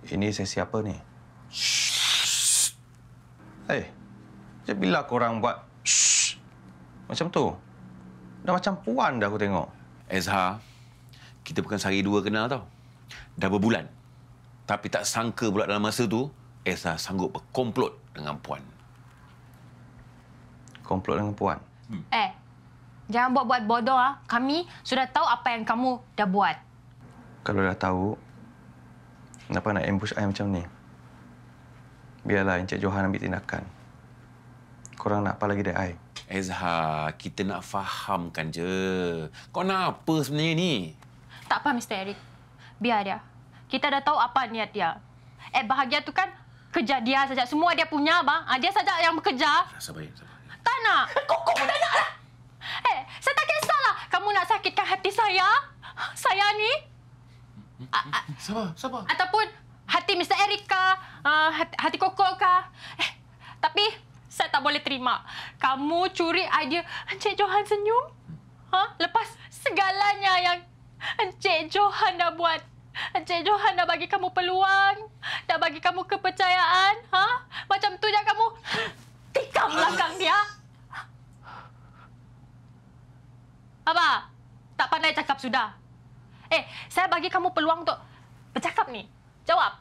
Ini sesi apa ni? Macam bila korang buat macam tu? Dah macam puan dah aku tengok. Ezhar, kita bukan sehari dua kenal tau. Dah berbulan. Tapi tak sangka pula dalam masa tu, Ezhar sanggup berkomplot dengan Puan. Komplot dengan puan? Jangan buat-buat bodoh. Kami sudah tahu apa yang kamu dah buat. Kalau dah tahu, kenapa nak ambush I macam ni? Biarlah Encik Johan ambil tindakan. Korang nak apa lagi dari I? Ezhar, kita nak fahamkan je. Kau nak apa sebenarnya ni? Tak apa, Mr. Eric. Biar dia. Kita dah tahu apa niat dia. Bahagia tu kan kerja dia saja. Semua dia punya, bang. Dia saja yang bekerja. Sabar. Tak nak. Kau menanya lah. Saya tak kisahlah. Kamu nak sakitkan hati saya? Saya ni? Sabar. Ataupun hati Mr. Eric kah? Hati Koko kah? Tapi saya tak boleh terima. Kamu curi idea Encik Johan senyum? Lepas segalanya yang Encik Johan dah buat. Encik Johan dah bagi kamu peluang. Dah bagi kamu kepercayaan. Macam tu je kamu tikam belakang dia. Apa? Tak pandai cakap sudah? Saya bagi kamu peluang untuk bercakap ni. Jawab.